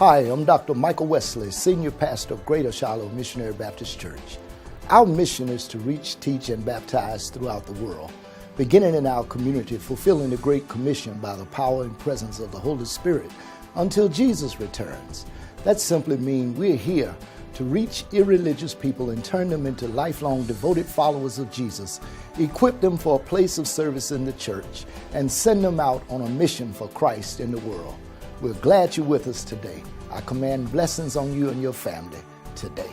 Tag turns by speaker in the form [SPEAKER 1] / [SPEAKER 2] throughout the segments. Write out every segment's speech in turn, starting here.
[SPEAKER 1] Hi, I'm Dr. Michael Wesley, Senior Pastor of Greater Shiloh Missionary Baptist Church. Our mission is to reach, teach, and baptize throughout the world, beginning in our community, fulfilling the Great Commission by the power and presence of the Holy Spirit until Jesus returns. That simply means we're here to reach irreligious people and turn them into lifelong devoted followers of Jesus, equip them for a place of service in the church, and send them out on a mission for Christ in the world. We're glad you're with us today. I command blessings on you and your family today.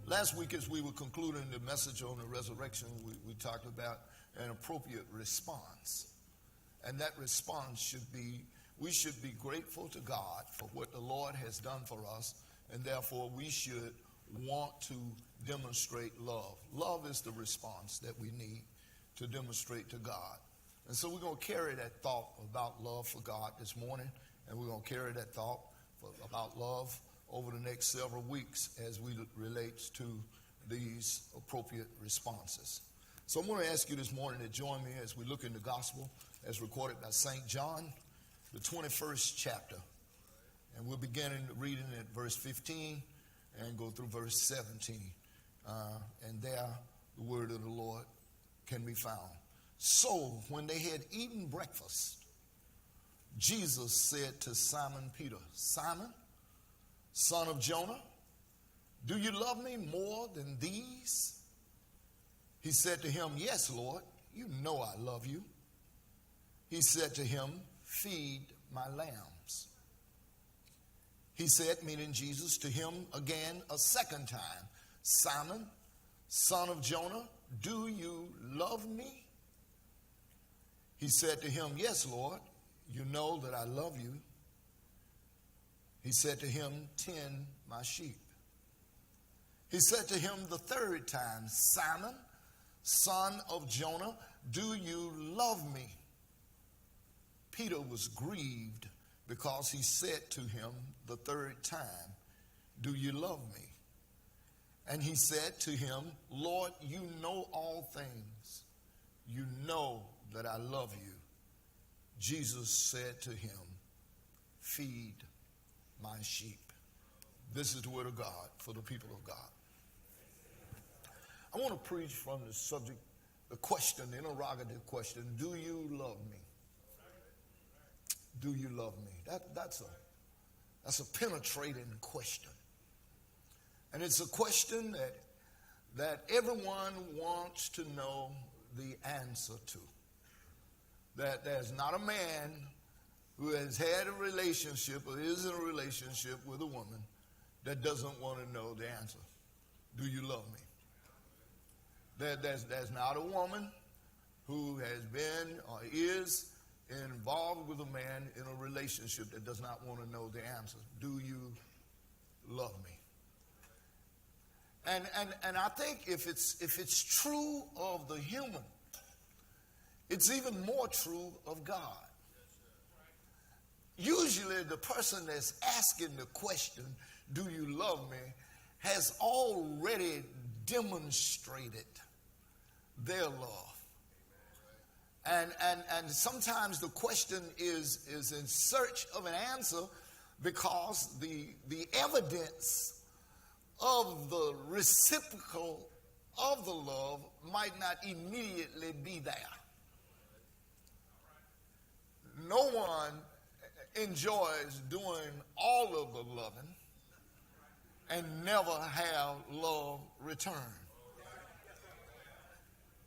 [SPEAKER 2] Last week, as we were concluding the message on the resurrection, we talked about an appropriate response. And that response should be, we should be grateful to God for what the Lord has done for us, and therefore we should want to demonstrate love. Love is the response that we need to demonstrate to God. And so we're going to carry that thought about love for God this morning, and we're going to carry that thought about love over the next several weeks as we relate to these appropriate responses. So I'm going to ask you this morning to join me as we look in the gospel as recorded by St. John, the 21st chapter. And we're beginning reading at verse 15 and go through verse 17. And there the word of the Lord can be found. So when they had eaten breakfast, Jesus said to Simon Peter, "Simon, son of Jonah, do you love me more than these?" He said to him, "Yes, Lord, you know I love you." He said to him, "Feed my lambs." He said, meaning Jesus, to him again a second time, "Simon, son of Jonah, do you love me?" He said to him, "Yes, Lord, you know that I love you." He said to him, "Tend my sheep." He said to him the third time, "Simon, son of Jonah, do you love me?" Peter was grieved because he said to him the third time, "Do you love me?" And he said to him, "Lord, you know all things. You know that I love you." Jesus said to him, "Feed my sheep." This is the word of God for the people of God. I want to preach from the subject, the question, the interrogative question, do you love me? Do you love me? That's a penetrating question. And it's a question that everyone wants to know the answer to. That there's not a man who has had a relationship or is in a relationship with a woman that doesn't want to know the answer. Do you love me? There's not a woman who has been or is involved with a man in a relationship that does not want to know the answer. Do you love me? And I think if it's true of the human, it's even more true of God. Usually the person that's asking the question, "Do you love me?" has already demonstrated their love. And sometimes the question is in search of an answer because the evidence of the reciprocal of the love might not immediately be there. No one enjoys doing all of the loving and never have love return.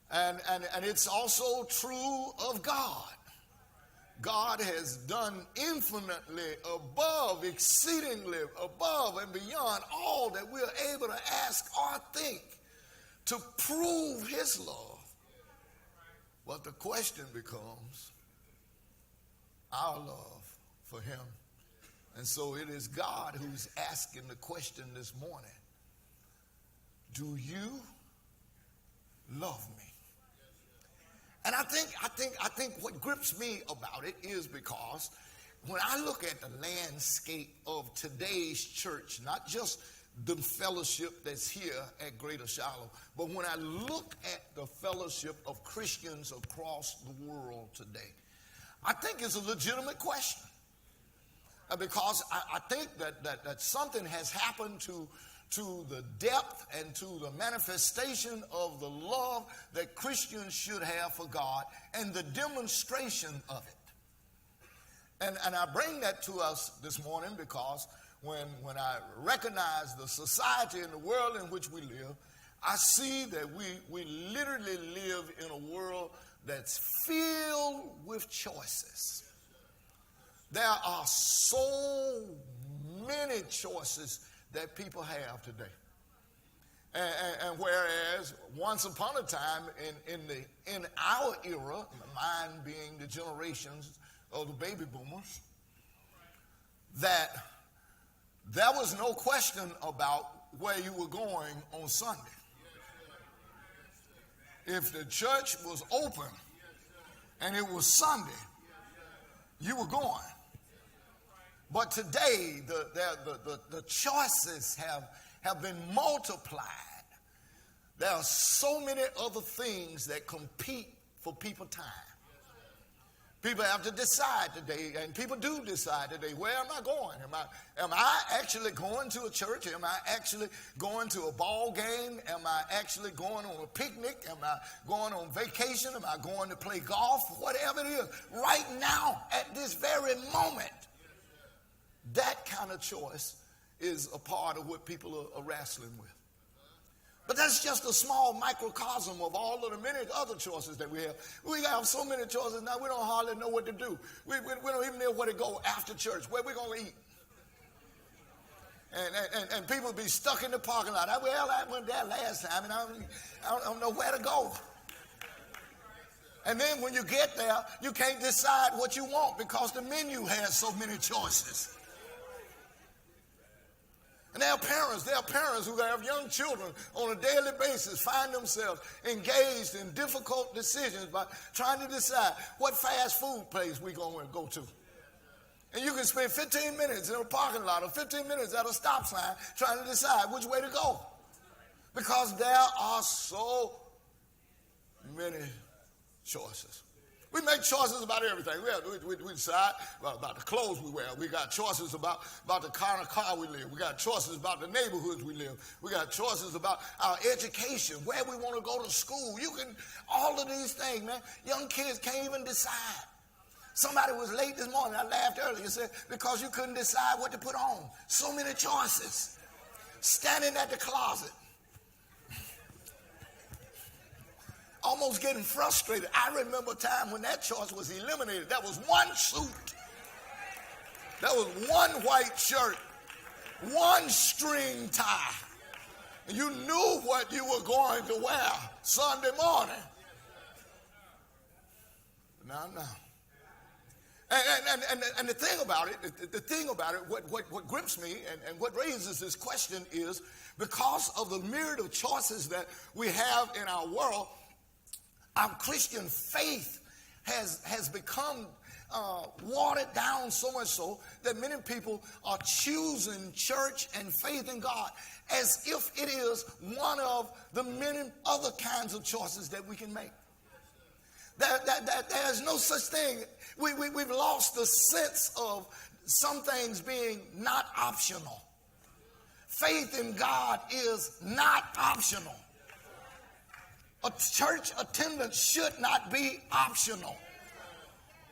[SPEAKER 2] And it's also true of God. God has done infinitely above, exceedingly above and beyond all that we're able to ask or think to prove his love. But the question becomes our love for him. And so it is God who's asking the question this morning. Do you love me? And I think what grips me about it is because when I look at the landscape of today's church, not just the fellowship that's here at Greater Shiloh, but when I look at the fellowship of Christians across the world today, I think it's a legitimate question. Because I think that something has happened to the depth and to the manifestation of the love that Christians should have for God and the demonstration of it. And I bring that to us this morning because when I recognize the society and the world in which we live, I see that we literally live in a world that's filled with choices. There are so many choices that people have today. And whereas once upon a time in our era, mine being the generations of the baby boomers, that there was no question about where you were going on Sunday. If the church was open and it was Sunday, you were going. But today, the choices have been multiplied. There are so many other things that compete for people's time. People have to decide today, and people do decide today, where am I going? Am I actually going to a church? Am I actually going to a ball game? Am I actually going on a picnic? Am I going on vacation? Am I going to play golf? Whatever it is, right now, at this very moment, that kind of choice is a part of what people are wrestling with. But that's just a small microcosm of all of the many other choices that we have. We have so many choices now, we don't hardly know what to do. We don't even know where to go after church, where we're going to eat. And people be stuck in the parking lot. Well, I went there last time, and I don't know where to go. And then when you get there, you can't decide what you want because the menu has so many choices. And there are parents who have young children on a daily basis find themselves engaged in difficult decisions by trying to decide what fast food place we're going to go to. And you can spend 15 minutes in a parking lot or 15 minutes at a stop sign trying to decide which way to go. Because there are so many choices. We make choices about everything. We decide about the clothes we wear. We got choices about the kind of car we live. We got choices about the neighborhoods we live. We got choices about our education, where we want to go to school. All of these things, man. Young kids can't even decide. Somebody was late this morning. I laughed earlier and said, because you couldn't decide what to put on. So many choices. Standing at the closet. Almost getting frustrated. I remember a time when that choice was eliminated. That was one suit. That was one white shirt. One string tie. And you knew what you were going to wear Sunday morning. No. And the thing about it, what grips me and what raises this question is because of the myriad of choices that we have in our world, our Christian faith has become watered down so much so that many people are choosing church and faith in God as if it is one of the many other kinds of choices that we can make. There's no such thing. We've lost the sense of some things being not optional. Faith in God is not optional. A church attendance should not be optional.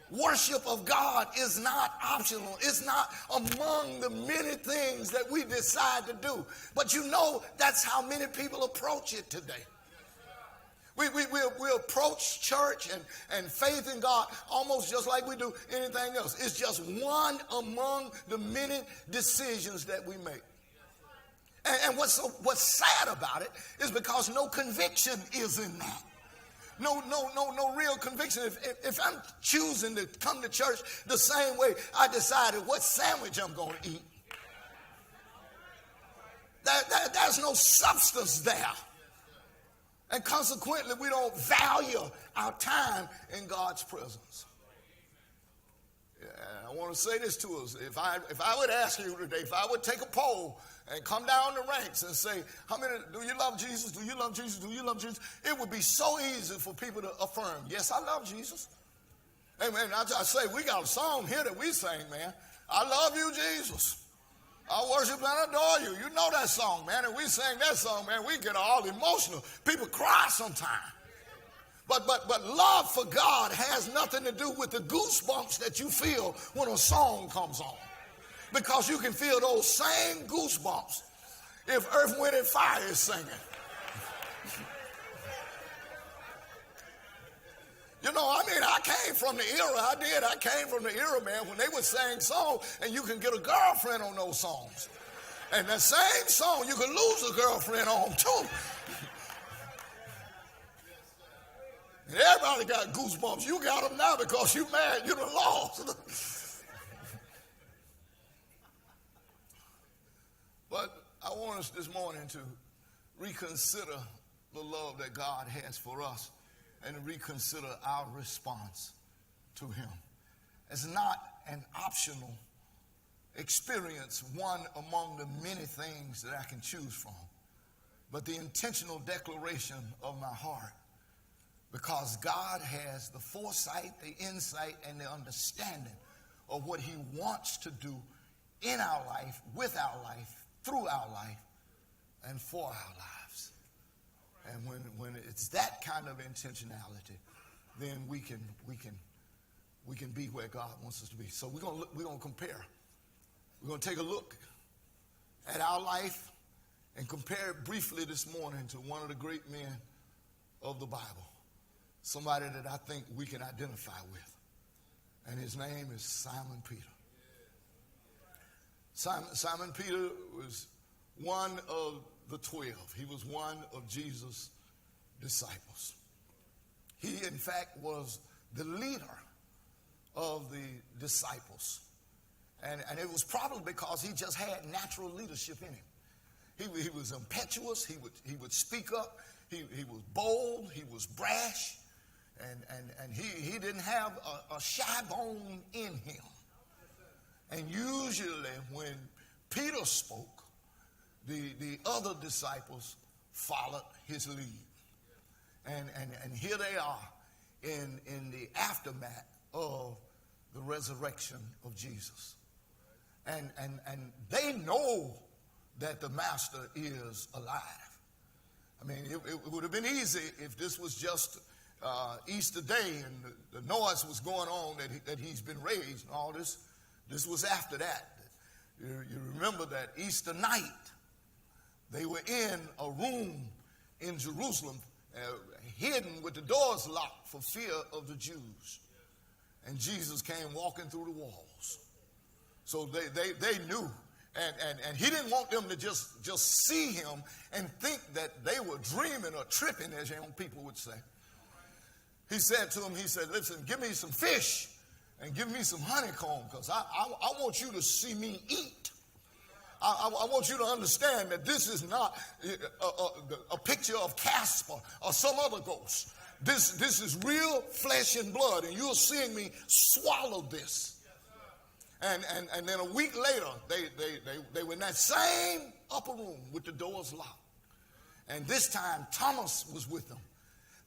[SPEAKER 2] Worship of God is not optional. It's not among the many things that we decide to do. But you know that's how many people approach it today. We approach church and faith in God almost just like we do anything else. It's just one among the many decisions that we make. And what's sad about it is because no conviction is in that. No real conviction. If I'm choosing to come to church the same way I decided what sandwich I'm going to eat, there's no substance there. And consequently, we don't value our time in God's presence. Yeah, I want to say this to us. If I would ask you today, if I would take a poll and come down the ranks and say, how many, do you love Jesus? Do you love Jesus? Do you love Jesus? It would be so easy for people to affirm, yes, I love Jesus. Amen. I say, we got a song here that we sing, man. I love you, Jesus. I worship and adore you. You know that song, man. And we sing that song, man. We get all emotional. People cry sometimes. But love for God has nothing to do with the goosebumps that you feel when a song comes on. Because you can feel those same goosebumps if Earth, Wind, and Fire is singing. You know, I mean, I came from the era, I came from the era, man, when they would sing songs and you can get a girlfriend on those songs. And that same song you can lose a girlfriend on too. And everybody got goosebumps. You got them now because you mad, you done lost. But I want us this morning to reconsider the love that God has for us and reconsider our response to him. It's not an optional experience, one among the many things that I can choose from, but the intentional declaration of my heart, because God has the foresight, the insight, and the understanding of what he wants to do in our life, with our life, through our life, and for our lives. And when it's that kind of intentionality, then we can be where God wants us to be. So we're gonna compare. We're gonna take a look at our life and compare it briefly this morning to one of the great men of the Bible, somebody that I think we can identify with, and his name is Simon Peter. Simon Peter was one of the 12. He was one of Jesus' disciples. He, in fact, was the leader of the disciples. And it was probably because he just had natural leadership in him. He was impetuous. He would speak up. He was bold. He was brash. And he didn't have a shy bone in him. And usually when Peter spoke, the other disciples followed his lead. And here they are in the aftermath of the resurrection of Jesus. And they know that the master is alive. I mean, it would have been easy if this was just Easter Day and the noise was going on that he's been raised and all this. This was after that. You remember that Easter night, they were in a room in Jerusalem, hidden with the doors locked for fear of the Jews. And Jesus came walking through the walls. So they knew. And he didn't want them to just see him and think that they were dreaming or tripping, as young people would say. He said to him, he said, listen, give me some fish and give me some honeycomb, because I want you to see me eat. I want you to understand that this is not a picture of Casper or some other ghost. This is real flesh and blood, and you're seeing me swallow this. And then a week later, they were in that same upper room with the doors locked. And this time, Thomas was with them.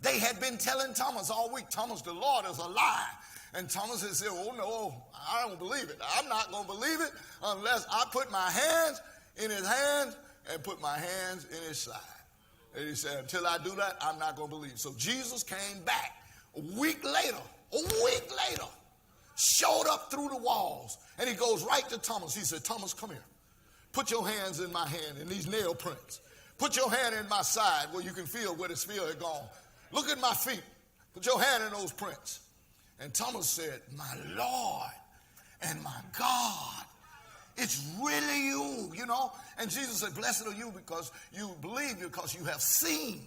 [SPEAKER 2] They had been telling Thomas all week, Thomas, the Lord is alive. And Thomas had said, oh, no, I don't believe it. I'm not going to believe it unless I put my hands in his hands and put my hands in his side. And he said, until I do that, I'm not going to believe. So Jesus came back a week later, showed up through the walls. And he goes right to Thomas. He said, Thomas, come here. Put your hands in my hand in these nail prints. Put your hand in my side where you can feel where the spear had gone. Look at my feet. Put your hand in those prints. And Thomas said, my Lord and my God, it's really you, you know. And Jesus said, blessed are you because you believe, because you have seen.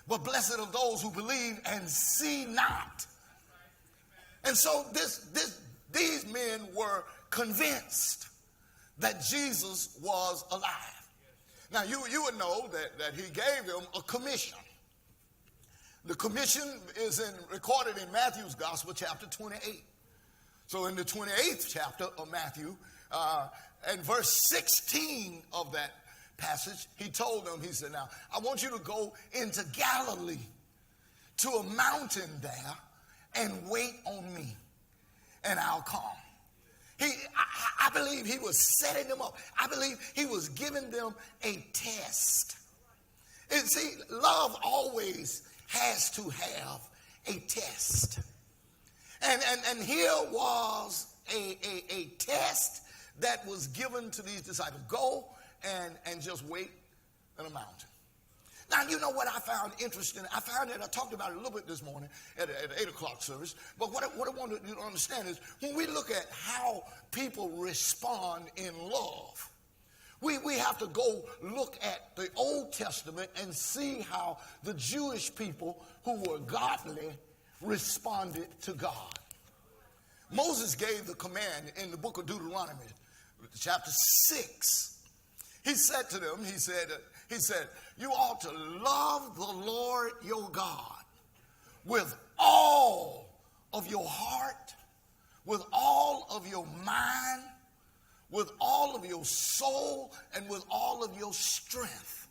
[SPEAKER 2] But blessed are those who believe and see not. And so these men were convinced that Jesus was alive. Now, you would know that he gave them a commission. The commission is recorded in Matthew's Gospel, chapter 28. So in the 28th chapter of Matthew, and verse 16 of that passage, he told them, he said, now, I want you to go into Galilee to a mountain there and wait on me, and I'll come. I believe he was setting them up. I believe he was giving them a test. And see, love always has to have a test. And here was a test that was given to these disciples. Go and just wait in a mountain. Now, you know what I found interesting? I found that I talked about it a little bit this morning at 8 o'clock service. But what I wanted you to understand is when we look at how people respond in love, we have to go look at the Old Testament and see how the Jewish people who were godly responded to God. Moses gave the command in the book of Deuteronomy, chapter 6. He said to them, he said, you ought to love the Lord your God with all of your heart, with all of your mind, with all of your soul, and with all of your strength.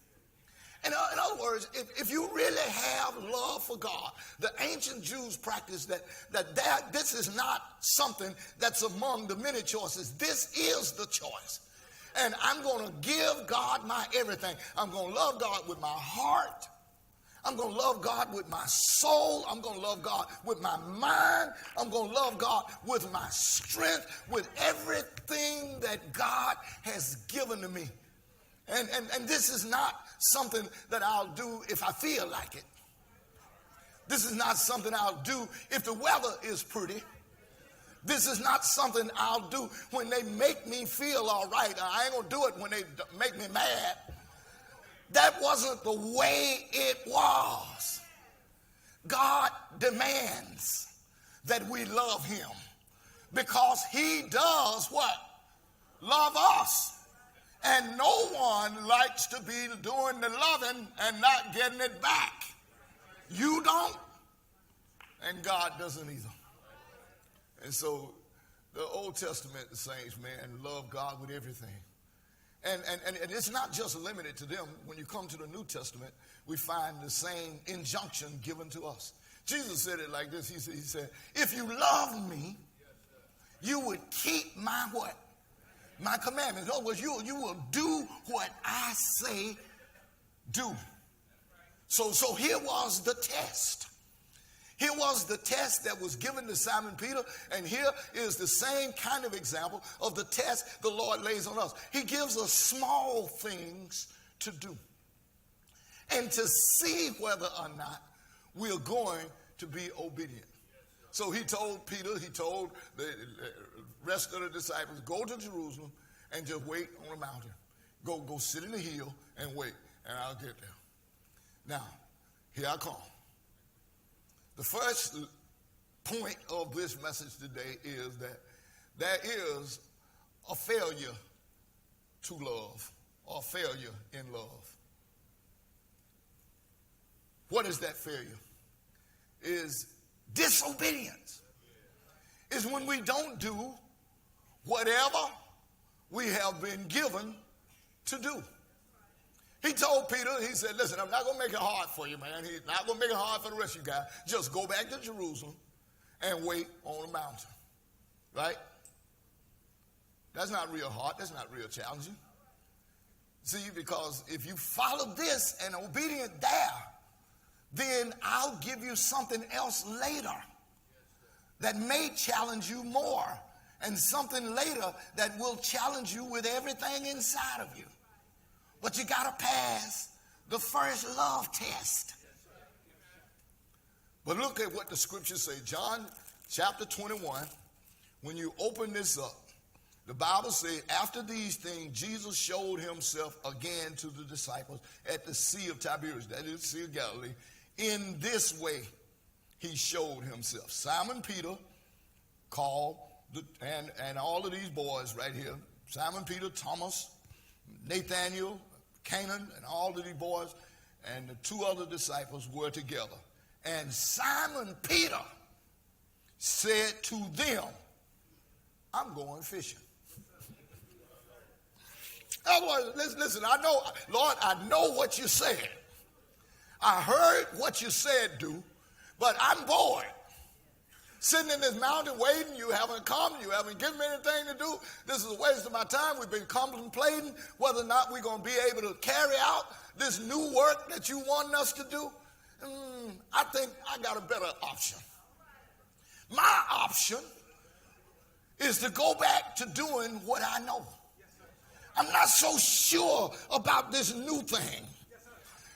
[SPEAKER 2] And in other words, if you really have love for God, the ancient Jews practiced that this is not something that's among the many choices. This is the choice. And I'm going to give God my everything. I'm going to love God with my heart. I'm going to love God with my soul. I'm going to love God with my mind. I'm going to love God with my strength, with everything that God has given to me. And this is not something that I'll do if I feel like it. This is not something I'll do if the weather is pretty. This is not something I'll do when they make me feel all right. I ain't going to do it when they make me mad. That wasn't the way it was. God demands that we love him because he does what? Love us. And no one likes to be doing the loving and not getting it back. You don't, and God doesn't either. And so the Old Testament, the saints, man, love God with everything. And it's not just limited to them. When you come to the New Testament, we find the same injunction given to us. Jesus said it like this. He said, if you love me, you would keep my what? My commandments. In other words, you will do what I say do. So here was the test. Here was the test that was given to Simon Peter, and here is the same kind of example of the test the Lord lays on us. He gives us small things to do and to see whether or not we are going to be obedient. So he told Peter, he told the rest of the disciples, go to Jerusalem and just wait on a mountain. Go sit in the hill and wait, and I'll get there. Now, here I come. The first point of this message today is that there is a failure to love, or failure in love. What is that failure? Is disobedience. Is when we don't do whatever we have been given to do. He told Peter, he said, listen, I'm not going to make it hard for you, man. He's not going to make it hard for the rest of you guys. Just go back to Jerusalem and wait on a mountain. Right? That's not real hard. That's not real challenging. See, because if you follow this and obedient there, then I'll give you something else later that may challenge you more, and something later that will challenge you with everything inside of you. But you got to pass the first love test. But look at what the scriptures say. John chapter 21, when you open this up, the Bible says, after these things, Jesus showed himself again to the disciples at the Sea of Tiberias, that is the Sea of Galilee. In this way, he showed himself. Simon Peter called, and all of these boys right here, Simon Peter, Thomas, Nathaniel, Canaan, and all of these boys, and the two other disciples were together. And Simon Peter said to them, I'm going fishing. Listen, I know, Lord, I know what you said. I heard what you said, but I'm bored. Sitting in this mountain waiting, you haven't come, you haven't given me anything to do. This is a waste of my time. We've been contemplating whether or not we're going to be able to carry out this new work that you want us to do. I think I got a better option. My option is to go back to doing what I know. I'm not so sure about this new thing.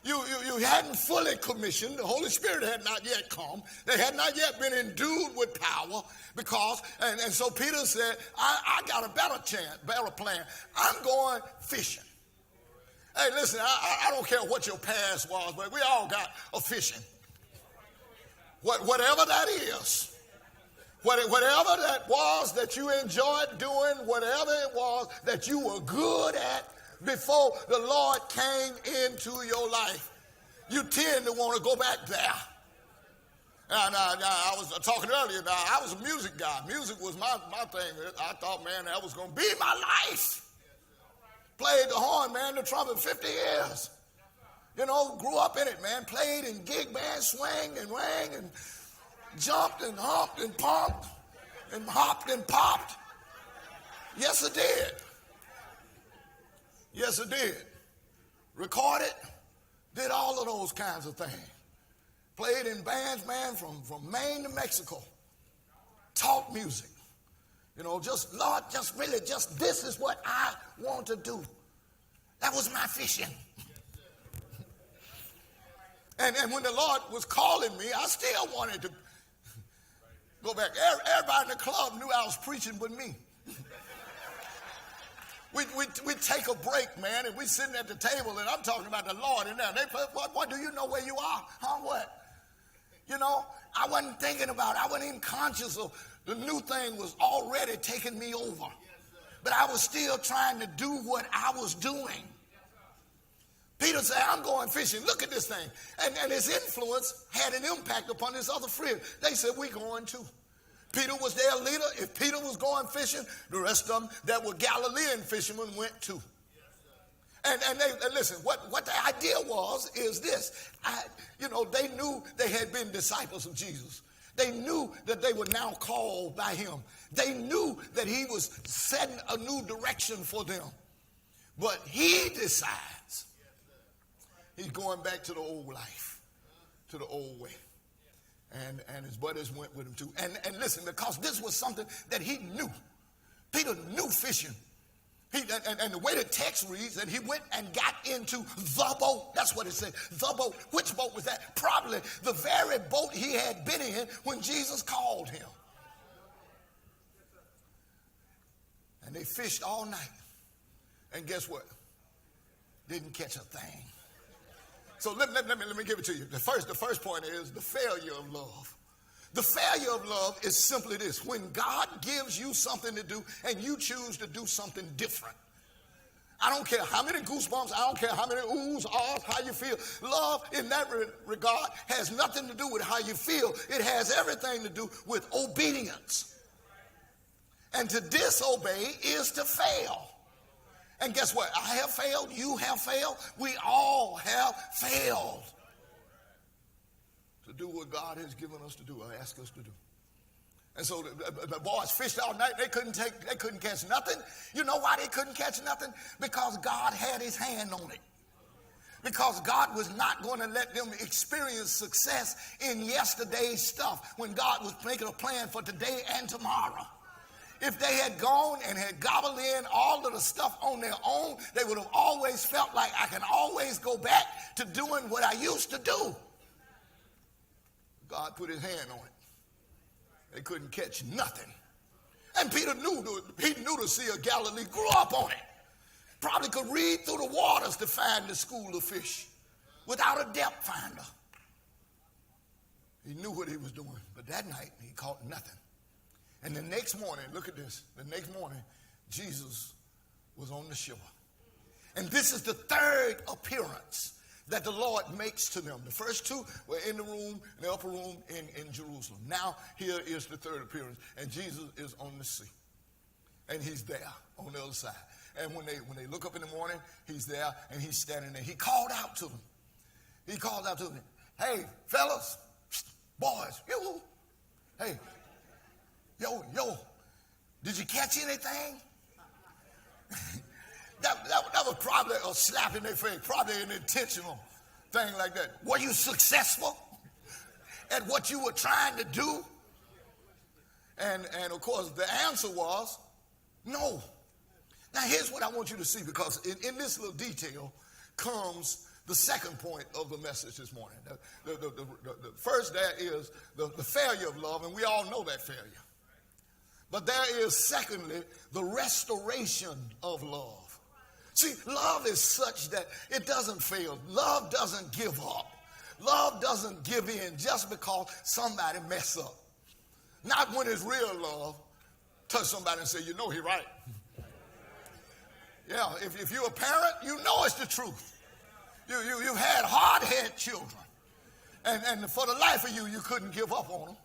[SPEAKER 2] You hadn't fully commissioned. The Holy Spirit had not yet come. They had not yet been endued with power because, and so Peter said, I got a better plan. I'm going fishing. Hey, listen, I don't care what your past was, but we all got a fishing. Whatever that is, whatever that was that you enjoyed doing, whatever it was that you were good at before the Lord came into your life, you tend to want to go back there. And I was talking earlier, I was a music guy. Music was my thing. I thought, man, that was going to be my life. Played the horn, man, the trumpet 50 years. You know, grew up in it, man. Played in gig band, swang and rang and jumped and humped and pumped and hopped and popped. Yes, it did. Yes, it did. Recorded, did all of those kinds of things. Played in bands, man, from Maine to Mexico. Taught music. You know, Lord, this is what I want to do. That was my fishing. And when the Lord was calling me, I still wanted to go back. Everybody in the club knew I was preaching but me. We take a break, man, and we sitting at the table, and I'm talking about the Lord in there. They put, what do you know where you are? Huh, what? You know, I wasn't thinking about it. I wasn't even conscious of the new thing was already taking me over. But I was still trying to do what I was doing. Peter said, I'm going fishing. Look at this thing. And his influence had an impact upon his other friends. They said, we're going too. Peter was their leader. If Peter was going fishing, the rest of them that were Galilean fishermen went too. And listen, what the idea is this. They knew they had been disciples of Jesus. They knew that they were now called by him. They knew that he was setting a new direction for them. But he decides he's going back to the old life, to the old way. And his buddies went with him too. And listen, because this was something that he knew. Peter knew fishing. And the way the text reads, that he went and got into the boat. That's what it said, the boat. Which boat was that? Probably the very boat he had been in when Jesus called him. And they fished all night. And guess what? Didn't catch a thing. So let me give it to you. The first point is the failure of love. The failure of love is simply this. When God gives you something to do and you choose to do something different. I don't care how many goosebumps, I don't care how many oohs, ahs, how you feel. Love in that regard has nothing to do with how you feel. It has everything to do with obedience. And to disobey is to fail. And guess what? I have failed. You have failed. We all have failed to do what God has given us to do or asked us to do. And so the boys fished all night. They couldn't catch nothing. You know why they couldn't catch nothing? Because God had his hand on it. Because God was not going to let them experience success in yesterday's stuff when God was making a plan for today and tomorrow. If they had gone and had gobbled in all of the stuff on their own, they would have always felt like I can always go back to doing what I used to do. God put his hand on it. They couldn't catch nothing. And Peter knew the Sea of Galilee, grew up on it. Probably could read through the waters to find the school of fish without a depth finder. He knew what he was doing. But that night, he caught nothing. And the next morning, look at this. The next morning, Jesus was on the shore. And this is the third appearance that the Lord makes to them. The first two were in the room, in the upper room in Jerusalem. Now here is the third appearance, and Jesus is on the sea. And he's there on the other side. And when they look up in the morning, he's there and he's standing there. He called out to them. He called out to them, hey, fellas, boys, hey, yo, did you catch anything? That was probably a slap in their face, probably an intentional thing like that. Were you successful at what you were trying to do? And of course, the answer was no. Now, here's what I want you to see, because in this little detail comes the second point of the message this morning. The first there is the failure of love, and we all know that failure. But there is, secondly, the restoration of love. See, love is such that it doesn't fail. Love doesn't give up. Love doesn't give in just because somebody mess up. Not when it's real love. Touch somebody and say, you know he right. Yeah, if you're a parent, you know it's the truth. You've had hard-headed children. And for the life of you, you couldn't give up on them.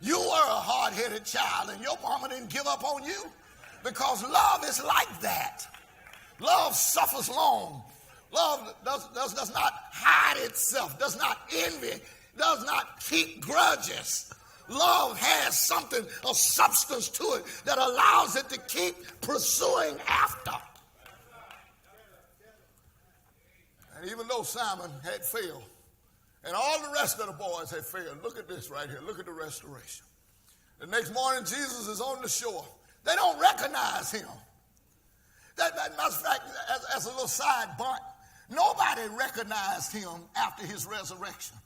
[SPEAKER 2] You were a hard-headed child, and your mama didn't give up on you, because love is like that. Love suffers long. Love does not hide itself, does not envy, does not keep grudges. Love has something, a substance to it that allows it to keep pursuing after. And even though Simon had failed, and all the rest of the boys had failed, look at this right here. Look at the restoration. The next morning, Jesus is on the shore. They don't recognize him. That matter of fact, as a little side bunt, nobody recognized him after his resurrection.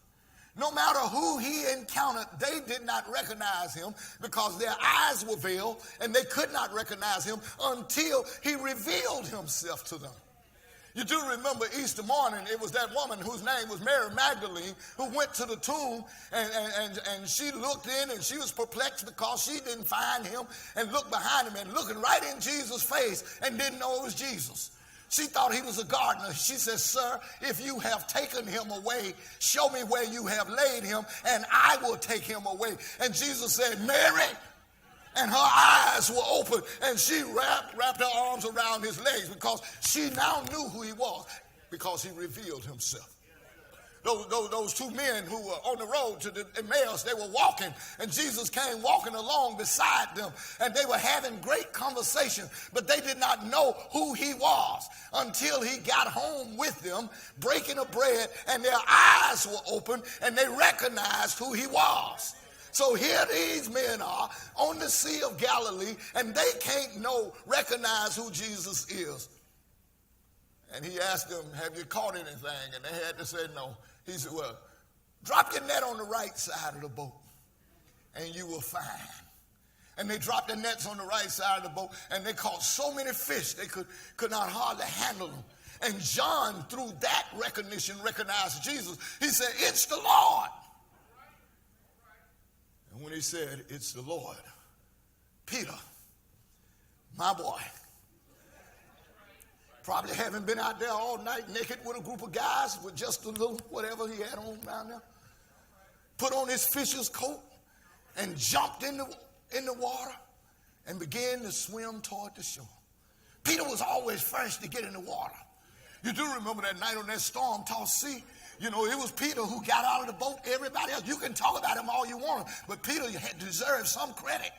[SPEAKER 2] No matter who he encountered, they did not recognize him, because their eyes were veiled and they could not recognize him until he revealed himself to them. You do remember Easter morning, it was that woman whose name was Mary Magdalene who went to the tomb, and she looked in and she was perplexed because she didn't find him, and looked behind him and looking right in Jesus' face and didn't know it was Jesus. She thought he was a gardener. She said, sir, if you have taken him away, show me where you have laid him, and I will take him away. And Jesus said, Mary. And her eyes were open, and she wrapped her arms around his legs, because she now knew who he was, because he revealed himself. Those two men who were on the road to the Emmaus, they were walking, and Jesus came walking along beside them, and they were having great conversation, but they did not know who he was until he got home with them, breaking a bread, and their eyes were open, and they recognized who he was. So here these men are on the Sea of Galilee, and they can't recognize who Jesus is. And he asked them, have you caught anything? And they had to say no. He said, well, drop your net on the right side of the boat, and you will find. And they dropped their nets on the right side of the boat, and they caught so many fish they could not hardly handle them. And John, through that recognition, recognized Jesus. He said, it's the Lord. And when he said, it's the Lord, Peter, my boy, probably haven't been out there all night naked with a group of guys with just a little whatever he had on down there, put on his fisher's coat and jumped in the water and began to swim toward the shore. Peter was always first to get in the water. You do remember that night on that storm-tossed sea? You know, it was Peter who got out of the boat. Everybody else, you can talk about him all you want, but Peter deserved some credit.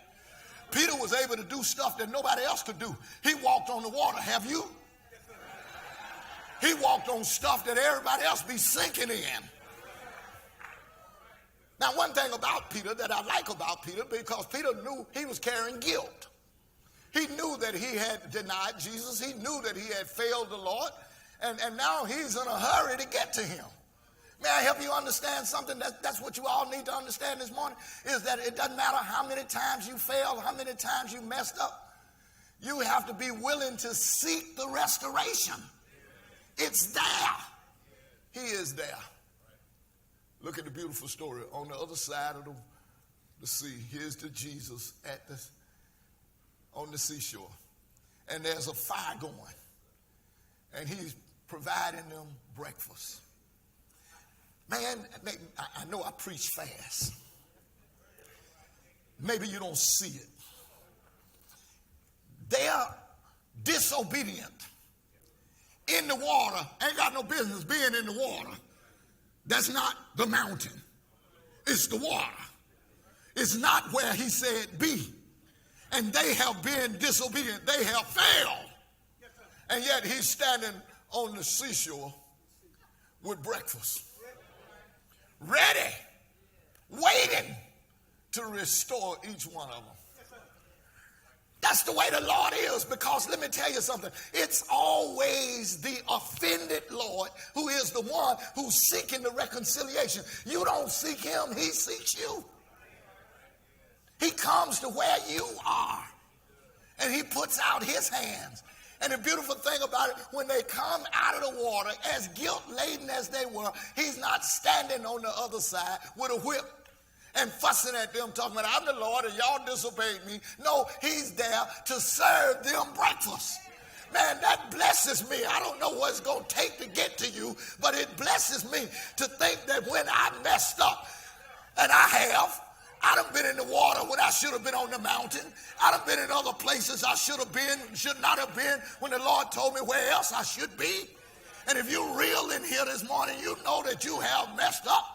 [SPEAKER 2] Peter was able to do stuff that nobody else could do. He walked on the water. Have you? He walked on stuff that everybody else be sinking in. Now, one thing about Peter that I like about Peter, because Peter knew he was carrying guilt. He knew that he had denied Jesus. He knew that he had failed the Lord. And now he's in a hurry to get to him. May I help you understand something? That's what you all need to understand this morning, is that it doesn't matter how many times you failed, how many times you messed up. You have to be willing to seek the restoration. It's there. He is there. Look at the beautiful story. On the other side of the sea, here's the Jesus on the seashore. And there's a fire going. And he's providing them breakfast. Man, I know I preach fast. Maybe you don't see it. They are disobedient in the water. Ain't got no business being in the water. That's not the mountain. It's the water. It's not where he said be. And they have been disobedient. They have failed. And yet he's standing on the seashore with breakfast. Ready. Waiting to restore each one of them. That's the way the Lord is, because let me tell you something. It's always the offended Lord who is the one who's seeking the reconciliation. You don't seek him, he seeks you. He comes to where you are, and he puts out his hands. And the beautiful thing about it, when they come out of the water, as guilt-laden as they were, he's not standing on the other side with a whip and fussing at them, talking about, I'm the Lord and y'all disobeyed me. No, he's there to serve them breakfast. Man, that blesses me. I don't know what it's going to take to get to you, but it blesses me to think that when I messed up, and I done been in the water when I should have been on the mountain. I done been in other places I should have been, should not have been, when the Lord told me where else I should be. And if you're real in here this morning, you know that you have messed up.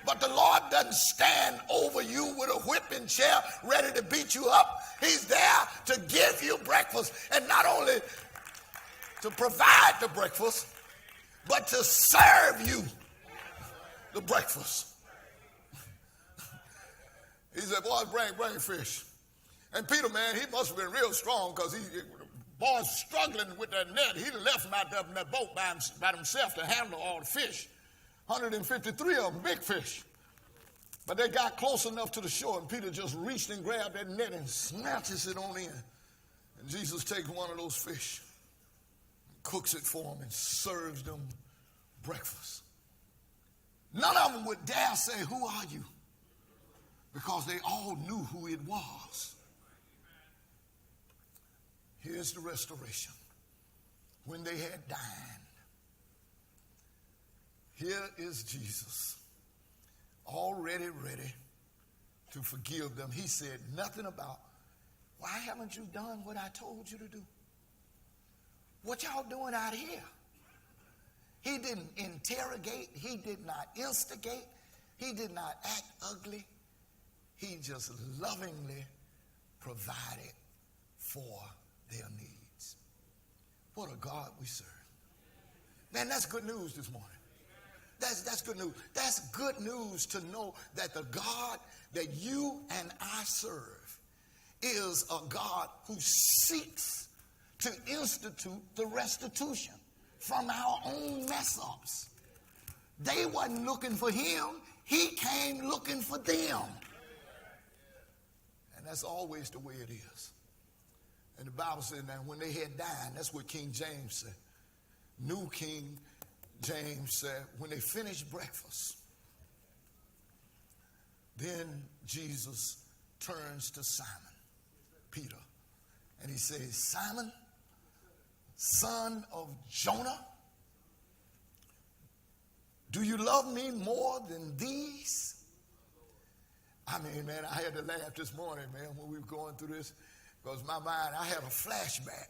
[SPEAKER 2] But the Lord doesn't stand over you with a whipping chair ready to beat you up. He's there to give you breakfast, and not only to provide the breakfast, but to serve you the breakfast. He said, boys, bring fish. And Peter, man, he must have been real strong, because boys struggling with that net. He left him out there in that boat by himself to handle all the fish. 153 of them, big fish. But they got close enough to the shore, and Peter just reached and grabbed that net and snatches it on in. And Jesus takes one of those fish, cooks it for them, and serves them breakfast. None of them would dare say, who are you? Because they all knew who it was. Here's the restoration. When they had dined, here is Jesus, already ready to forgive them. He said nothing about, why haven't you done what I told you to do? What y'all doing out here? He didn't interrogate. He did not instigate. He did not act ugly. He just lovingly provided for their needs. What a God we serve. Man, that's good news this morning. That's good news. That's good news to know that the God that you and I serve is a God who seeks to institute the restitution from our own mess-ups. They wasn't looking for him. He came looking for them. And that's always the way it is. And the Bible said, now, when they had dined, that's what King James said. New King James said, when they finished breakfast, then Jesus turns to Simon, Peter, and he says, Simon, son of Jonah, do you love me more than these? I mean, man, I had to laugh this morning, man, when we were going through this, because my mind, I had a flashback.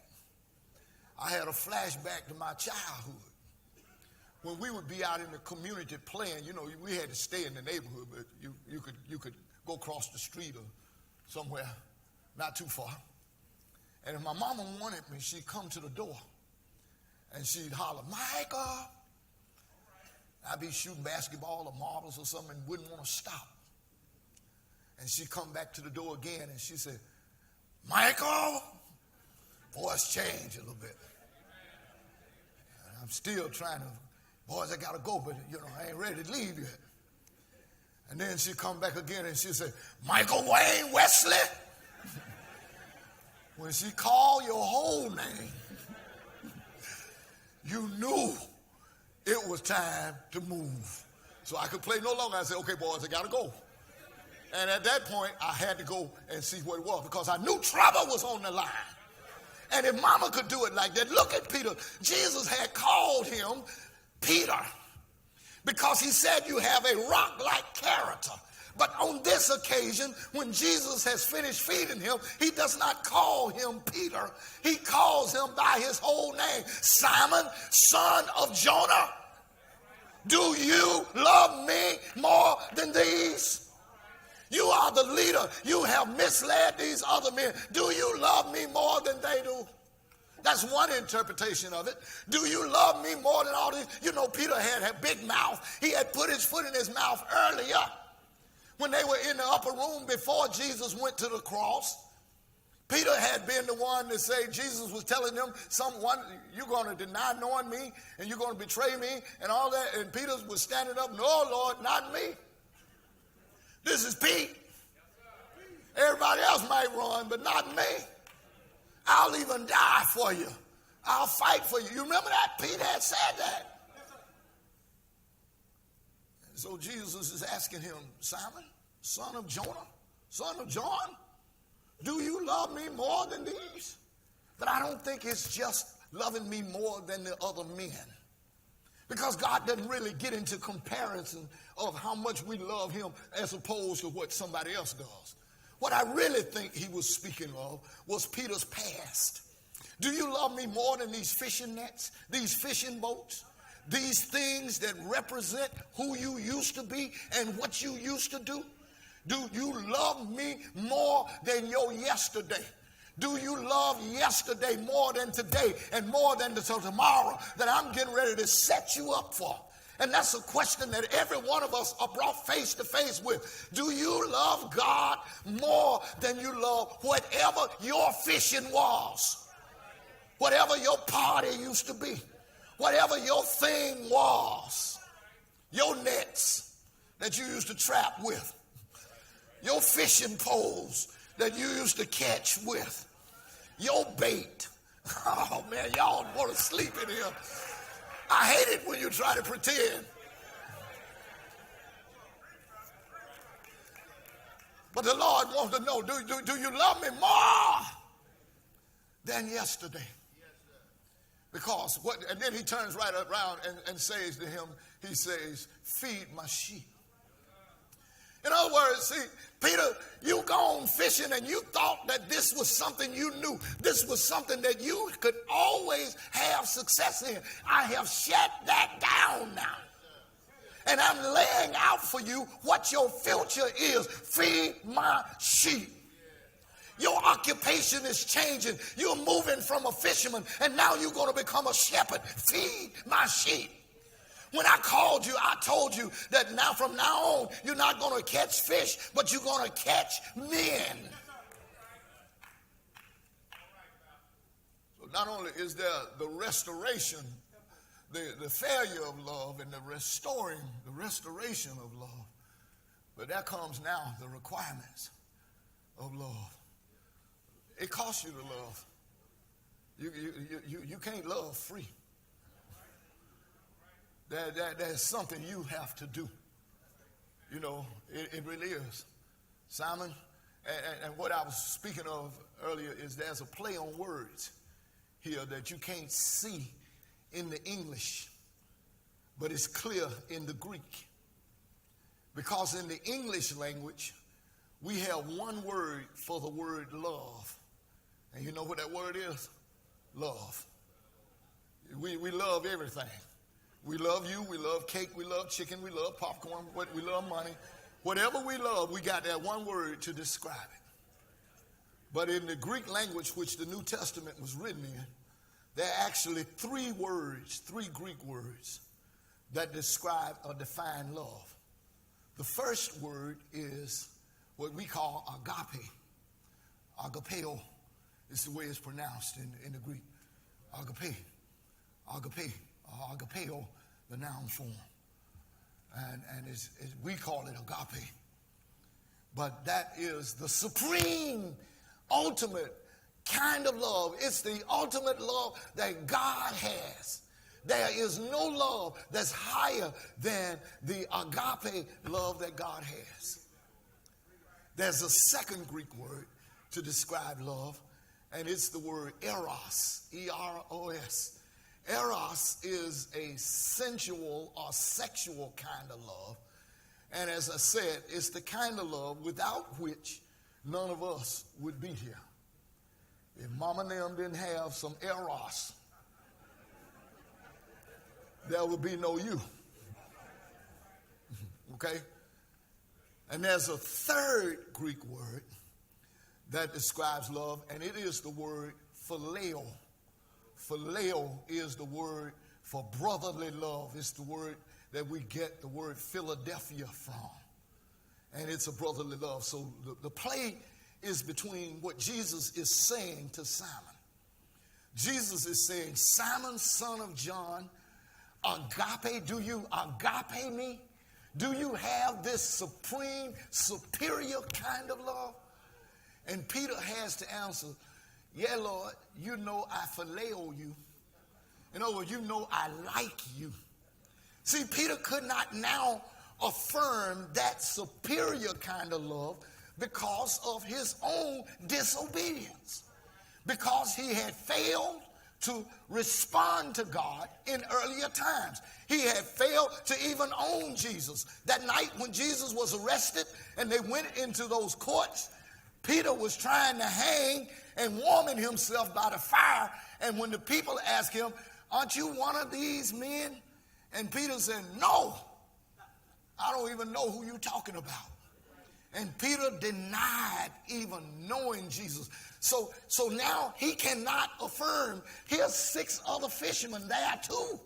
[SPEAKER 2] I had a flashback to my childhood. When we would be out in the community playing, you know, we had to stay in the neighborhood, but you could go across the street or somewhere not too far. And if my mama wanted me, she'd come to the door and she'd holler, Michael. I'd be shooting basketball or marbles or something and wouldn't want to stop. And she'd come back to the door again and she said, Michael. Voice changed a little bit. And I'm still trying to, boys, I got to go, but, you know, I ain't ready to leave yet. And then she'd come back again and she'd say, Michael Wayne Wesley. When she called your whole name, you knew it was time to move. So I could play no longer. I said, okay, boys, I got to go. And at that point, I had to go and see what it was because I knew trouble was on the line. And if mama could do it like that, look at Peter. Jesus had called him Peter. because he said you have a rock-like character. But on this occasion, when Jesus has finished feeding him, he does not call him Peter. He calls him by his whole name, Simon, son of Jonah. Do you love me more than these? You are the leader. You have misled these other men. Do you love me more than they do? That's one interpretation of it. Do you love me more than all these? You know, Peter had a big mouth. He had put his foot in his mouth earlier when they were in the upper room before Jesus went to the cross. Peter had been the one to say, Jesus was telling them, you're going to deny knowing me, and you're going to betray me, and all that. And Peter was standing up, no, Lord, not me. This is Pete. Everybody else might run, but not me. I'll even die for you. I'll fight for you. You remember that? Pete had said that. And so Jesus is asking him, Simon, son of Jonah, son of John, do you love me more than these? But I don't think it's just loving me more than the other men. Because God doesn't really get into comparison of how much we love him as opposed to what somebody else does. What I really think he was speaking of was Peter's past. Do you love me more than these fishing nets, these fishing boats, these things that represent who you used to be and what you used to do? Do you love me more than your yesterday? Do you love yesterday more than today and more than tomorrow that I'm getting ready to set you up for? And that's a question that every one of us are brought face to face with. Do you love God more than you love whatever your fishing was? Whatever your party used to be? Whatever your thing was? Your nets that you used to trap with? Your fishing poles that you used to catch with? Your bait? Oh man, y'all want to sleep in here. I hate it when you try to pretend. But the Lord wants to know, do you love me more than yesterday? Because and then he turns right around and says to him, he says, feed my sheep. In other words, see, Peter, you gone fishing and you thought that this was something you knew. This was something that you could always have success in. I have shut that down now. And I'm laying out for you what your future is. Feed my sheep. Your occupation is changing. You're moving from a fisherman and now you're going to become a shepherd. Feed my sheep. When I called you, I told you that now from now on, you're not going to catch fish, but you're going to catch men. So not only is there the restoration, the failure of love and the restoration of love, but there comes now the requirements of love. It costs you to love. You can't love free. There's something you have to do. You know, it really is. Simon, and what I was speaking of earlier is there's a play on words here that you can't see in the English, but it's clear in the Greek. Because in the English language, we have one word for the word love. And you know what that word is? Love. We love everything. We love you, we love cake, we love chicken, we love popcorn, we love money. Whatever we love, we got that one word to describe it. But in the Greek language, which the New Testament was written in, there are actually three Greek words that describe or define love. The first word is what we call agape. Agapeo is the way it's pronounced in the Greek. Agape. Agapeo, the noun form. And we call it agape. But that is the supreme, ultimate kind of love. It's the ultimate love that God has. There is no love that's higher than the agape love that God has. There's a second Greek word to describe love, and it's the word eros, E-R-O-S. Eros is a sensual or sexual kind of love. And as I said, it's the kind of love without which none of us would be here. If Mama and them didn't have some Eros, there would be no you. Okay? And there's a third Greek word that describes love, and it is the word phileo. Phileo is the word for brotherly love. It's the word that we get the word Philadelphia from. And it's a brotherly love. So the play is between what Jesus is saying to Simon. Jesus is saying, Simon, son of John, agape, do you agape me? Do you have this supreme, superior kind of love? And Peter has to answer, yeah, Lord, you know I phileo you. In other words, you know I like you. See, Peter could not now affirm that superior kind of love because of his own disobedience. Because he had failed to respond to God in earlier times. He had failed to even own Jesus. That night when Jesus was arrested and they went into those courts, Peter was trying to hang and warming himself by the fire. And when the people asked him, aren't you one of these men? And Peter said, no, I don't even know who you're talking about. And Peter denied even knowing Jesus. So now he cannot affirm. Here's 6 other fishermen there too.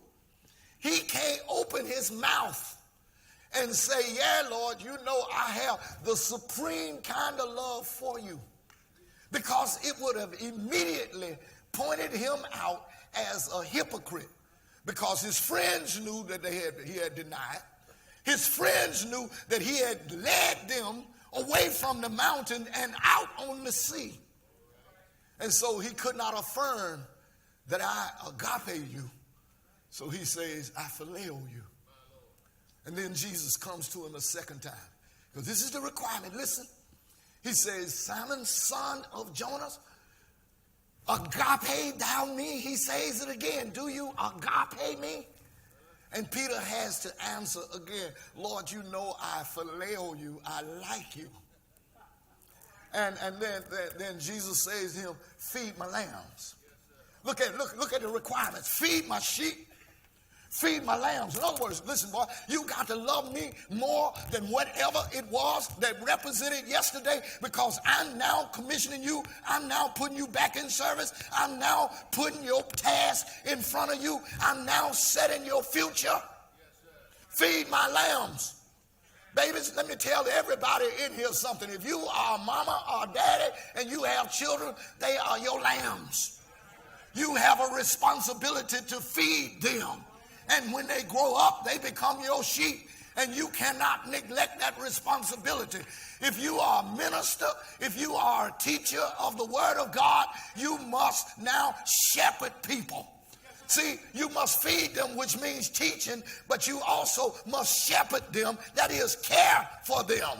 [SPEAKER 2] He can't open his mouth and say, yeah, Lord, you know I have the supreme kind of love for you. Because it would have immediately pointed him out as a hypocrite. Because his friends knew that he had denied. His friends knew that he had led them away from the mountain and out on the sea. And so he could not affirm that I agape you. So he says, I phileo you. And then Jesus comes to him a second time. Because this is the requirement. Listen. He says, Simon, son of Jonas, agape thou me? He says it again. Do you agape me? And Peter has to answer again, Lord, you know I phileo you. I like you. And then Jesus says to him, feed my lambs. Look at the requirements. Feed my sheep. Feed my lambs. In other words, listen, boy, you got to love me more than whatever it was that represented yesterday, because I'm now commissioning you. I'm now putting you back in service. I'm now putting your task in front of you. I'm now setting your future. Feed my lambs. Babies, let me tell everybody in here something. If you are mama or daddy and you have children, they are your lambs. You have a responsibility to feed them. And when they grow up, they become your sheep. And you cannot neglect that responsibility. If you are a minister, if you are a teacher of the Word of God, you must now shepherd people. See, you must feed them, which means teaching, but you also must shepherd them, that is, care for them.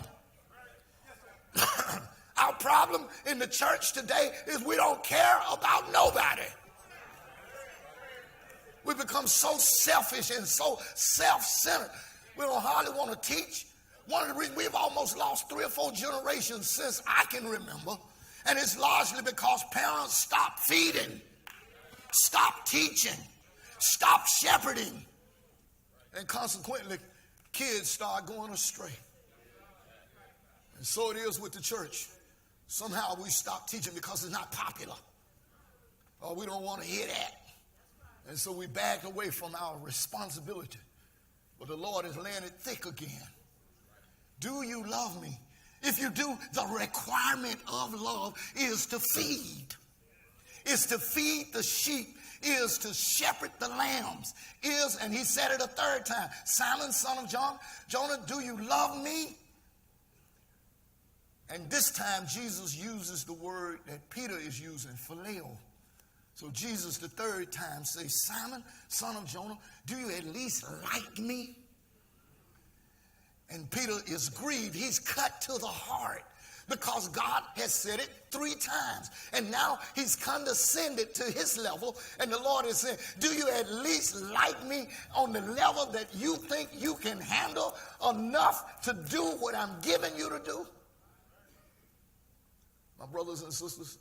[SPEAKER 2] Our problem in the church today is we don't care about nobody. We become so selfish and so self-centered. We don't hardly want to teach. One of the reasons we've almost lost 3 or 4 generations since I can remember, and it's largely because parents stopped feeding, stopped teaching, stopped shepherding, and consequently, kids start going astray. And so it is with the church. Somehow we stop teaching because it's not popular, or we don't want to hear that. And so we backed away from our responsibility. But the Lord is laying it thick again. Do you love me? If you do, the requirement of love is to feed. Is to feed the sheep. Is to shepherd the lambs. Is, and he said it a third time, Simon, son of Jonah, do you love me? And this time Jesus uses the word that Peter is using, phileo. So Jesus the third time says, Simon, son of Jonah, do you at least like me? And Peter is grieved. He's cut to the heart. because God has said it 3 times. And now he's condescended to his level. And the Lord is saying, do you at least like me on the level that you think you can handle enough to do what I'm giving you to do? My brothers and sisters,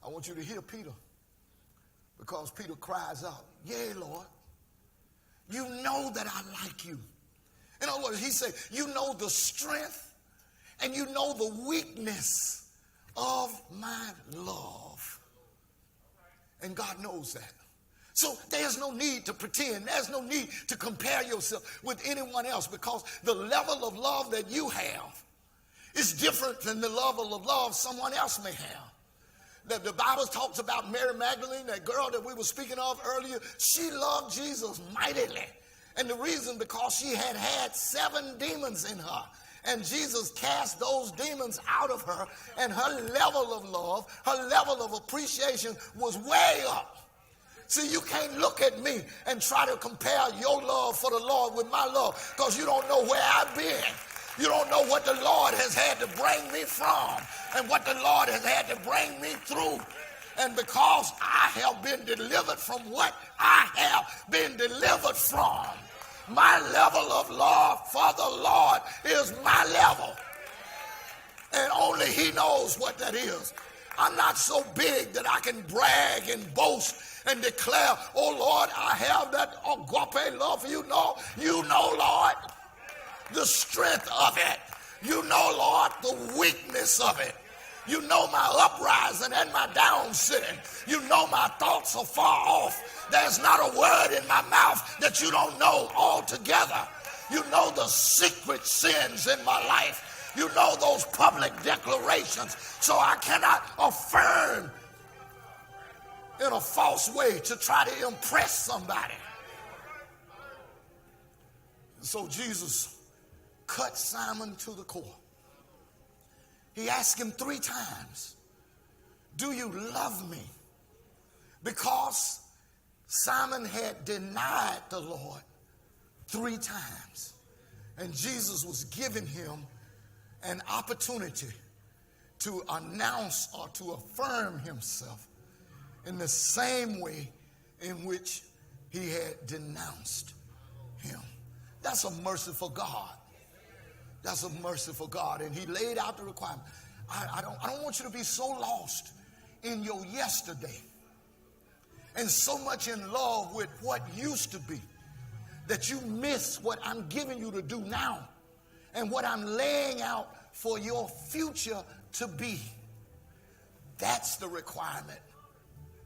[SPEAKER 2] I want you to hear Peter, because Peter cries out, yea, Lord, you know that I like you. In other words, he said, you know the strength and you know the weakness of my love. And God knows that. So there's no need to pretend. There's no need to compare yourself with anyone else, because the level of love that you have is different than the level of love someone else may have. The Bible talks about Mary Magdalene, that girl that we were speaking of earlier. She loved Jesus mightily. And the reason, because she had had 7 demons in her. And Jesus cast those demons out of her. And her level of love, her level of appreciation was way up. See, you can't look at me and try to compare your love for the Lord with my love, because you don't know where I've been. You don't know what the Lord has had to bring me from and what the Lord has had to bring me through. And because I have been delivered from what I have been delivered from, my level of love for the Lord is my level. And only he knows what that is. I'm not so big that I can brag and boast and declare, oh Lord, I have that agape love for you. No, you know, Lord, the strength of it. You know, Lord, the weakness of it. You know my uprising and my down sitting. You know my thoughts are far off. There's not a word in my mouth that you don't know altogether. You know the secret sins in my life. You know those public declarations. So I cannot affirm in a false way to try to impress somebody. So Jesus cut Simon to the core. He asked him 3 times, do you love me? Because Simon had denied the Lord 3 times. And Jesus was giving him an opportunity to announce or to affirm himself in the same way in which he had denounced him. That's a merciful God. That's a merciful God. And he laid out the requirement. I don't want you to be so lost in your yesterday and so much in love with what used to be that you miss what I'm giving you to do now and what I'm laying out for your future to be. That's the requirement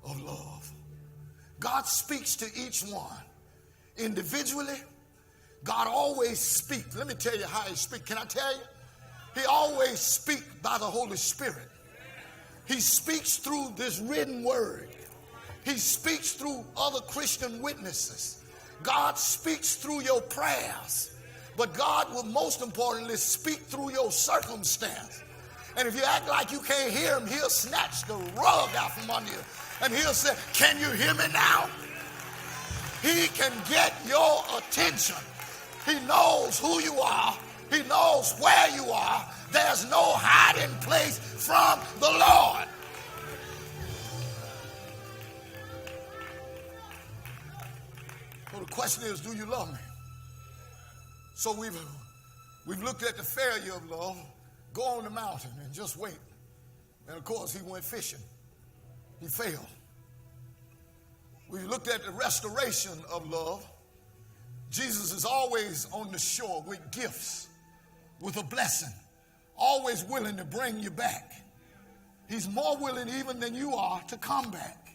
[SPEAKER 2] of love. God speaks to each one individually. God always speaks. Let me tell you how he speaks. Can I tell you? He always speaks by the Holy Spirit. He speaks through this written word. He speaks through other Christian witnesses. God speaks through your prayers. But God will most importantly speak through your circumstance. And if you act like you can't hear him, he'll snatch the rug out from under you. And he'll say, can you hear me now? He can get your attention. He knows who you are. He knows where you are. There's no hiding place from the Lord. So the question is, do you love me? So we've looked at the failure of love. Go on the mountain and just wait. And of course, he went fishing. He failed. We've looked at the restoration of love. Jesus is always on the shore with gifts, with a blessing, always willing to bring you back. He's more willing even than you are to come back.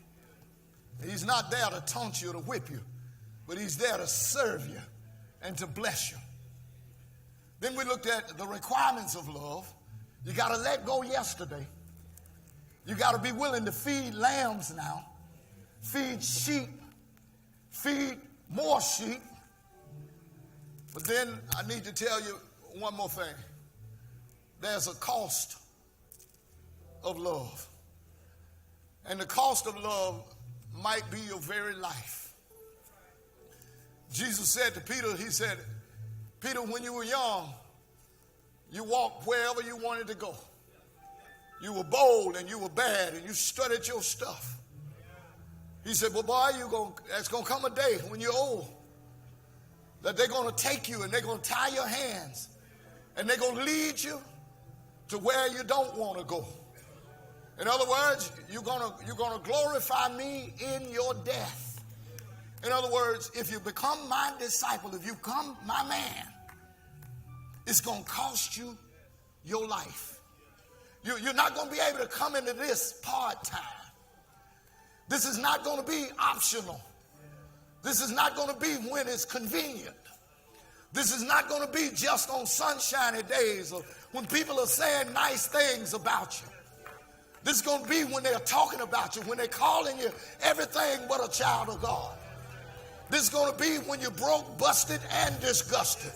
[SPEAKER 2] He's not there to taunt you or to whip you, but he's there to serve you and to bless you. Then we looked at the requirements of love. You got to let go yesterday. You got to be willing to feed lambs now, feed sheep, feed more sheep. But then I need to tell you one more thing. There's a cost of love. And the cost of love might be your very life. Jesus said to Peter, he said, Peter, when you were young, you walked wherever you wanted to go. You were bold and you were bad and you studied your stuff. He said, well, boy, there's going to come a day when you're old that they're going to take you and they're going to tie your hands and they're going to lead you to where you don't want to go. In other words, you're going to glorify me in your death. In other words, if you become my disciple, if you become my man, it's going to cost you your life. You're not going to be able to come into this part-time. This is not going to be optional. This is not going to be when it's convenient. This is not going to be just on sunshiny days or when people are saying nice things about you. This is going to be when they're talking about you, when they're calling you everything but a child of God. This is going to be when you're broke, busted, and disgusted.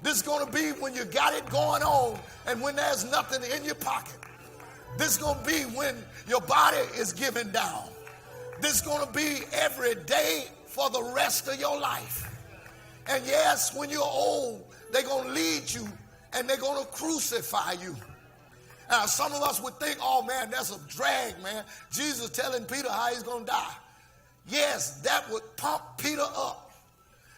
[SPEAKER 2] This is going to be when you got it going on and when there's nothing in your pocket. This is going to be when your body is giving down. This is going to be every day for the rest of your life. And yes, when you're old, they're going to lead you and they're going to crucify you. Now, some of us would think, oh man, that's a drag, man. Jesus telling Peter how he's going to die. Yes, that would pump Peter up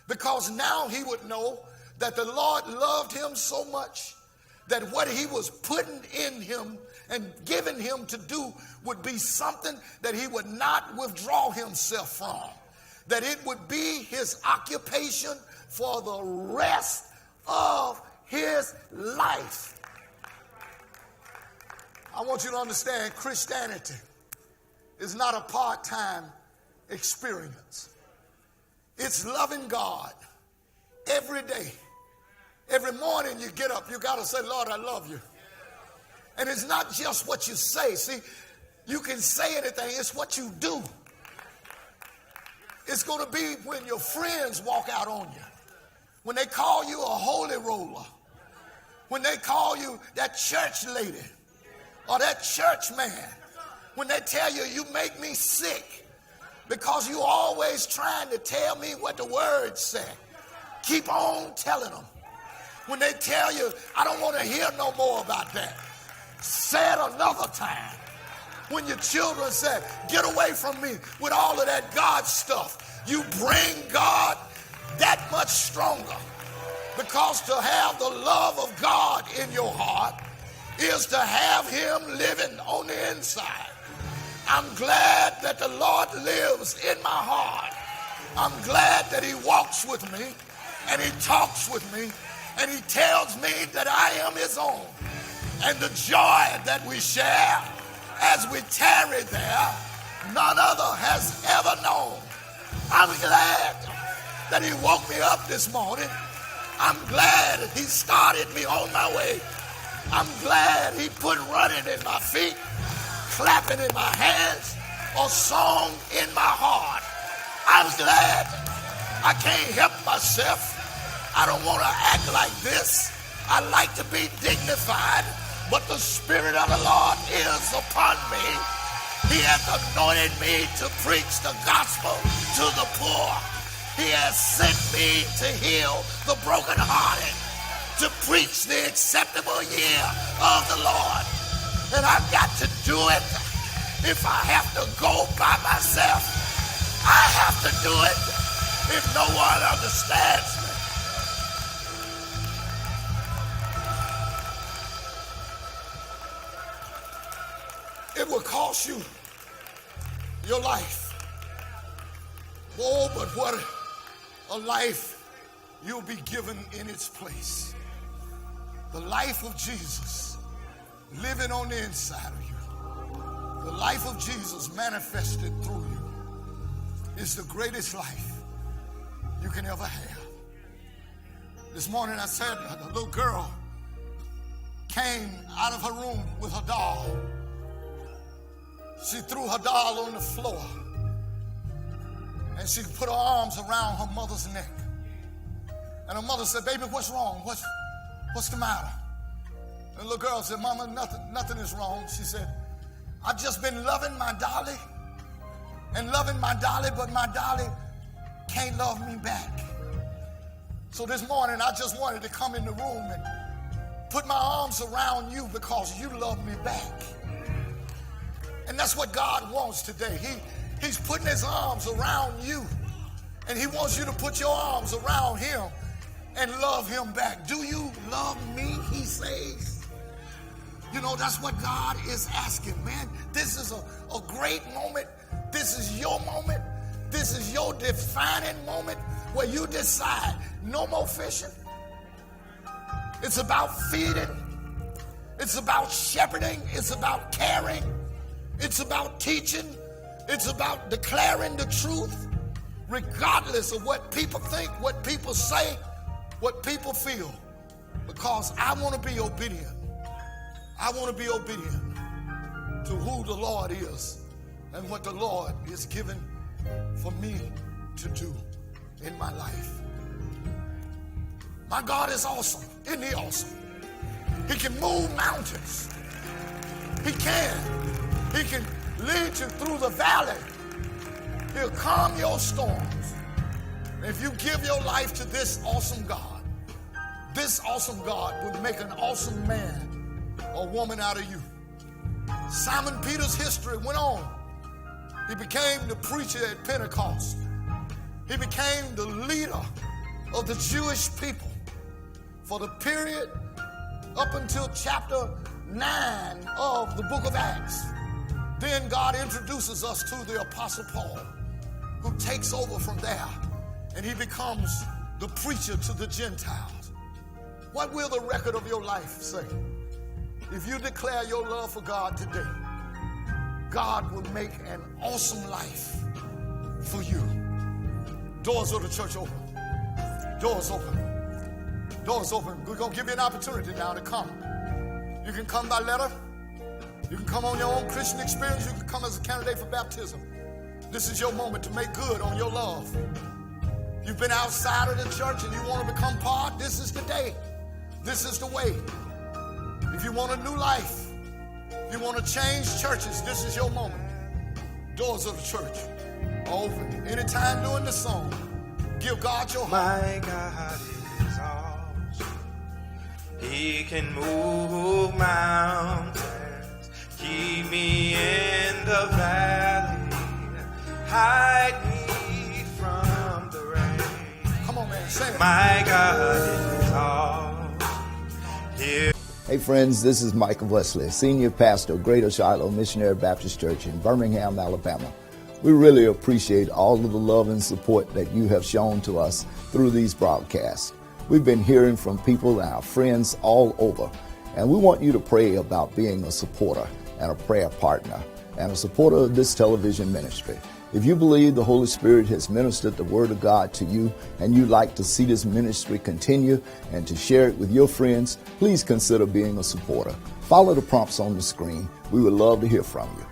[SPEAKER 2] because now he would know that the Lord loved him so much that what he was putting in him and giving him to do would be something that he would not withdraw himself from, that it would be his occupation for the rest of his life. I want you to understand, Christianity is not a part-time experience. It's loving God every day. Every morning you get up, you got to say, Lord, I love you. And it's not just what you say. See, you can say anything. It's what you do. It's going to be when your friends walk out on you, when they call you a holy roller, when they call you that church lady or that church man, when they tell you, you make me sick because you always trying to tell me what the word said. Keep on telling them. When they tell you, I don't want to hear no more about that. Say it another time. When your children say, get away from me with all of that God stuff, you bring God that much stronger. Because to have the love of God in your heart is to have him living on the inside. I'm glad that the Lord lives in my heart. I'm glad that he walks with me and he talks with me and he tells me that I am his own. And the joy that we share as we tarry there, none other has ever known. I'm glad that he woke me up this morning. I'm glad he started me on my way. I'm glad he put running in my feet, clapping in my hands, or song in my heart. I'm glad I can't help myself. I don't want to act like this. I like to be dignified, but the Spirit of the Lord is upon me. He has anointed me to preach the gospel to the poor. He has sent me to heal the brokenhearted, to preach the acceptable year of the Lord. And I've got to do it. If I have to go by myself, I have to do it. If no one understands me. It will cost you your life. Oh, but what a life you'll be given in its place. The life of Jesus living on the inside of you. The life of Jesus manifested through you is the greatest life you can ever have. This morning I said a little girl came out of her room with her doll. She threw her doll on the floor and she put her arms around her mother's neck. And her mother said, baby, what's wrong? What's the matter? And the little girl said, Mama, nothing is wrong. She said, I've just been loving my dolly and loving my dolly, but my dolly can't love me back. So this morning, I just wanted to come in the room and put my arms around you because you love me back. And that's what God wants today. He's putting his arms around you. And he wants you to put your arms around him and love him back. Do you love me, he says. You know, that's what God is asking, man. This is a great moment. This is your moment. This is your defining moment where you decide no more fishing. It's about feeding. It's about shepherding. It's about caring. It's about teaching. It's about declaring the truth, regardless of what people think, what people say, what people feel. Because I want to be obedient. I want to be obedient to who the Lord is and what the Lord is given for me to do in my life. My God is awesome. Isn't he awesome? He can move mountains. He can. He can lead you through the valley. He'll calm your storms. And if you give your life to this awesome God would make an awesome man or woman out of you. Simon Peter's history went on. He became the preacher at Pentecost. He became the leader of the Jewish people for the period up until chapter 9 of the book of Acts. Then God introduces us to the Apostle Paul, who takes over from there, and he becomes the preacher to the Gentiles. What will the record of your life say? If you declare your love for God today, God will make an awesome life for you. Doors of the church open. Doors open. Doors open. We're going to give you an opportunity now to come. You can come by letter. You can come on your own Christian experience. You can come as a candidate for baptism. This is your moment to make good on your love. You've been outside of the church and you want to become part. This is the day. This is the way. If you want a new life, if you want to change churches, this is your moment. Doors of the church are open. Anytime during the song, give God your heart.
[SPEAKER 3] My God is awesome. He can move mountains, keep me in the valley, hide me from the rain.
[SPEAKER 2] Come on, man, say it.
[SPEAKER 3] My God is awesome. Here.
[SPEAKER 1] Hey friends, this is Michael Wesley, Senior Pastor of Greater Shiloh Missionary Baptist Church in Birmingham, Alabama. We really appreciate all of the love and support that you have shown to us through these broadcasts. We've been hearing from people and our friends all over, and we want you to pray about being a supporter and a prayer partner and a supporter of this television ministry. If you believe the Holy Spirit has ministered the Word of God to you and you'd like to see this ministry continue and to share it with your friends, please consider being a supporter. Follow the prompts on the screen. We would love to hear from you.